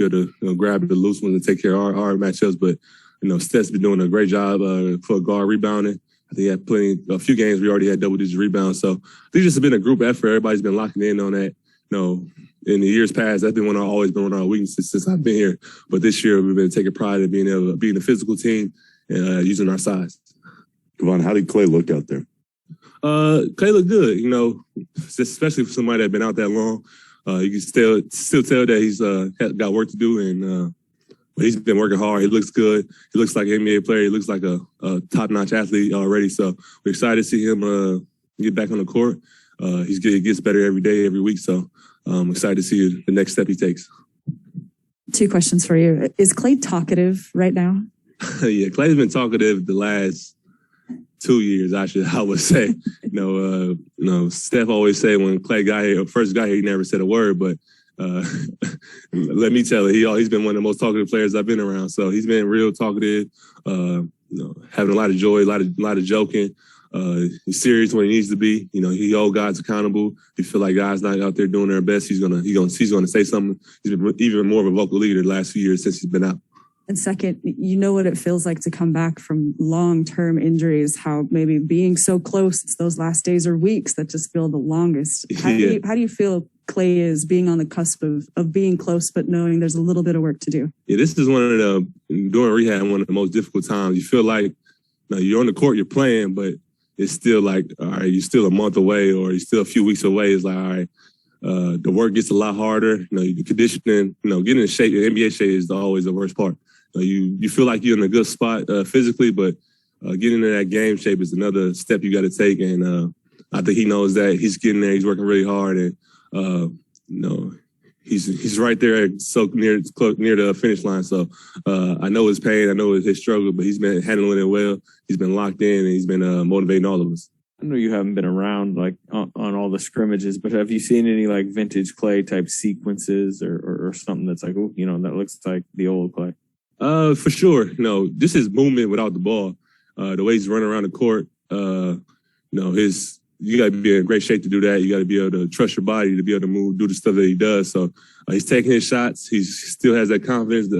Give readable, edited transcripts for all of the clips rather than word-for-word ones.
be able to grab the loose ones and take care of our matchups. But, Steph's been doing a great job for guard rebounding. I think he had a few games we already had double-digit rebounds. So I think it's been a group effort. Everybody's been locking in on that. In the years past, that's been always been one of our weaknesses since I've been here. But this year, we've been taking pride in being a physical team and using our size. Kevon, how did Klay look out there? Klay looked good, especially for somebody that's been out that long. You can still tell that he's got work to do, and but he's been working hard. He looks good. He looks like an NBA player. He looks like a top-notch athlete already. So we're excited to see him get back on the court. He gets better every day, every week. So I'm excited to see the next step he takes. 2 questions for you. Is Klay talkative right now? Yeah, Klay's been talkative the last 2 years, I would say. Steph always say when Klay first got here, he never said a word, but let me tell you, he's been one of the most talkative players I've been around. So he's been real talkative, having a lot of joy, a lot of joking. He's serious when he needs to be. He holds guys accountable. If you feel like guys not out there doing their best, he's gonna say something. He's been even more of a vocal leader the last few years since he's been out. And second, what it feels like to come back from long-term injuries, how maybe being so close, it's those last days or weeks that just feel the longest. How do you feel Klay is being on the cusp of being close, but knowing there's a little bit of work to do? Yeah, this is during rehab, one of the most difficult times. You feel like you're on the court, you're playing, but it's still like, all right, you're still a month away or you're still a few weeks away. It's like, all right, the work gets a lot harder. The conditioning, getting in shape, NBA shape is always the worst part. You feel like you're in a good spot physically, but getting into that game shape is another step you got to take. And I think he knows that. He's getting there. He's working really hard, and he's right there, so near the finish line. So I know his pain, I know his struggle, but he's been handling it well. He's been locked in, and he's been motivating all of us. I know you haven't been around on all the scrimmages, but have you seen any vintage Klay type sequences or something that's that looks like the old Klay? For sure. This is movement without the ball. The way he's running around the court, you got to be in great shape to do that. You got to be able to trust your body to be able to move, do the stuff that he does. So he's taking his shots. He still has that confidence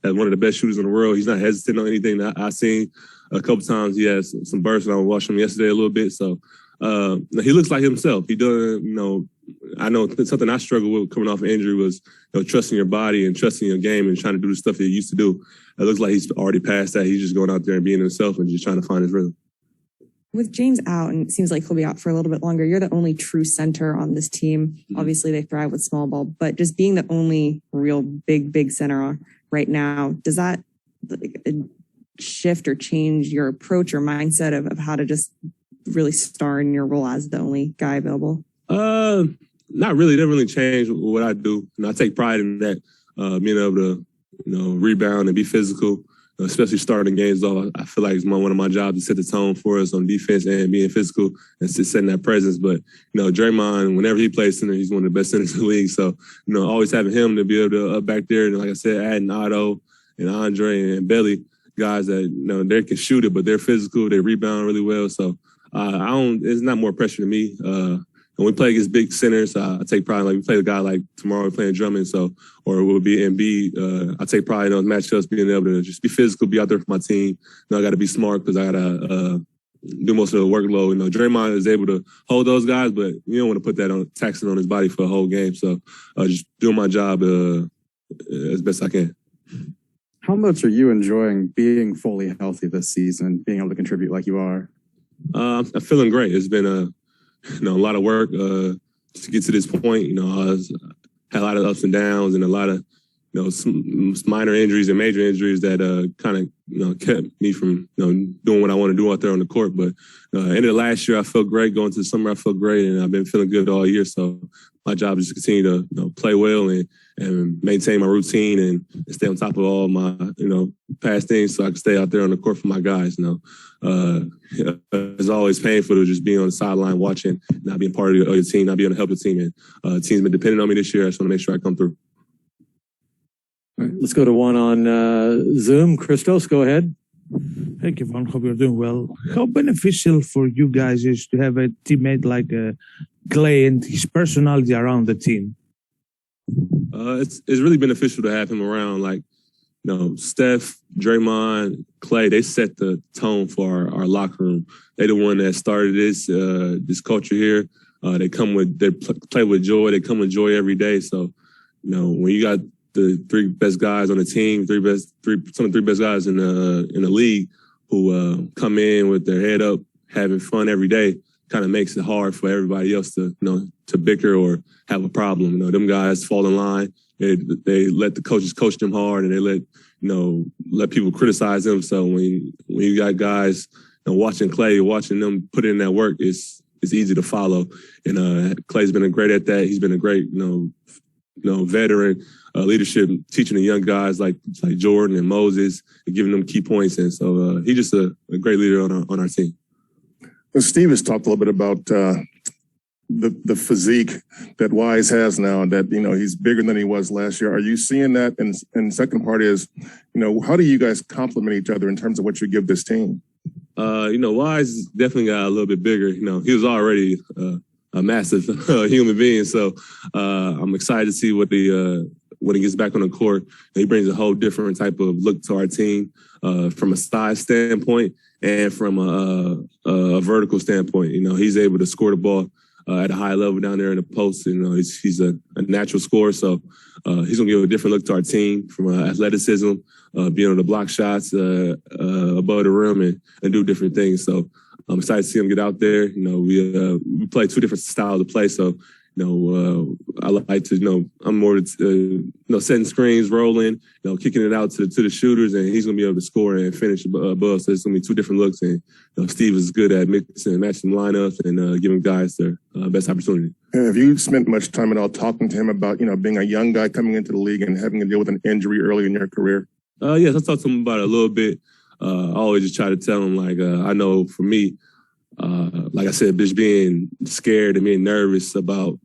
as one of the best shooters in the world. He's not hesitant on anything that I've seen. A couple times he has some bursts, and I watched him yesterday a little bit. So he looks like himself. He doesn't, I know something I struggled with coming off an injury was trusting your body and trusting your game and trying to do the stuff that he used to do. It looks like he's already past that. He's just going out there and being himself and just trying to find his rhythm. With James out, and it seems like he'll be out for a little bit longer, you're the only true center on this team. Mm-hmm. Obviously, they thrive with small ball, but just being the only real big center right now, does that shift or change your approach or mindset of how to just really star in your role as the only guy available? Not really. It doesn't really change what I do. I take pride in that, being able to, rebound and be physical, especially starting games off. I feel like it's one of my jobs to set the tone for us on defense and being physical and setting that presence. But, Draymond, whenever he plays center, he's one of the best centers in the league. So, always having him to be able to up back there. And like I said, adding Otto and Andre and Belly, guys that, they can shoot it, but they're physical. They rebound really well. So, it's not more pressure to me. When we play against big centers, I take pride. Like we play a guy like tomorrow, we're playing Drummond, or it will be Embiid. I take pride in those matchups, being able to just be physical, be out there for my team. I got to be smart because I got to do most of the workload. Draymond is able to hold those guys, but you don't want to put that taxing on his body for a whole game. So just doing my job as best I can. How much are you enjoying being fully healthy this season, being able to contribute like you are? I'm feeling great. It's been a lot of work to get to this point. I had a lot of ups and downs and a lot of, some minor injuries and major injuries that kind of, kept me from, doing what I want to do out there on the court. But end of last year, I felt great. Going to the summer, I felt great, and I've been feeling good all year. So my job is to continue to, play well and maintain my routine and stay on top of all my, past things so I can stay out there on the court for my guys. It's always painful to just be on the sideline watching, not being part of your team, not being able to help the team. And the team's been depending on me this year. I just want to make sure I come through. All right, let's go to one on Zoom. Christos, go ahead. Hey, Kevon. Hope you're doing well. How beneficial for you guys is to have a teammate like Klay and his personality around the team? It's really beneficial to have him around. Like, you know, Steph, Draymond, Klay, they set the tone for our locker room. They the one that started this culture here. They play with joy. They come with joy every day. So, you know, when you got the three best guys on the team, some of the three best guys in the league who come in with their head up, having fun every day, kind of makes it hard for everybody else to, you know, to bicker or have a problem. You know, them guys fall in line. They let the coaches coach them hard, and they let people criticize them. So when you got guys, you know, watching Klay, watching them put in that work, it's easy to follow. And Klay's been great at that. He's been a great, you know, veteran leadership, teaching the young guys like Jordan and Moses, and giving them key points. And so he's just a great leader on our team. Well, Steve has talked a little bit about the physique that Wise has now, that, you know, he's bigger than he was last year. Are you seeing that? And second part is, you know, how do you guys complement each other in terms of what you give this team? You know, Wise definitely got a little bit bigger. You know, he was already a massive human being. So I'm excited to see when he gets back on the court. He brings a whole different type of look to our team from a size standpoint and from a vertical standpoint. You know, he's able to score the ball at a high level down there in the post. You know, he's a natural scorer. So he's going to give a different look to our team from athleticism, being able to block shots above the rim and do different things. So I'm excited to see him get out there. You know, we play two different styles of play. So, you know, I like to, you know, I'm more, you know, setting screens, rolling, you know, kicking it out to the shooters, and he's going to be able to score and finish above. So it's going to be two different looks. And, you know, Steve is good at mixing and matching lineups and giving guys their best opportunity. Have you spent much time at all talking to him about, you know, being a young guy coming into the league and having to deal with an injury early in your career? Yes, I talked to him about it a little bit. I always just try to tell him, like, I know for me, like I said, just being scared and being nervous about,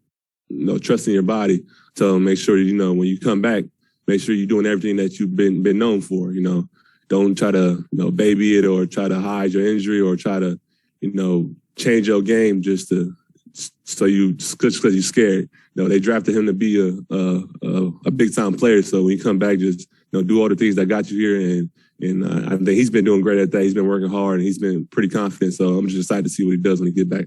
you know, trusting your body. So make sure that, you know, when you come back, make sure you're doing everything that you've been known for. You know, don't try to, you know, baby it or try to hide your injury or try to, you know, change your game just because you're scared. You know, they drafted him to be a big time player. So when you come back, just, you know, do all the things that got you here. And I think he's been doing great at that. He's been working hard and he's been pretty confident. So I'm just excited to see what he does when he gets back.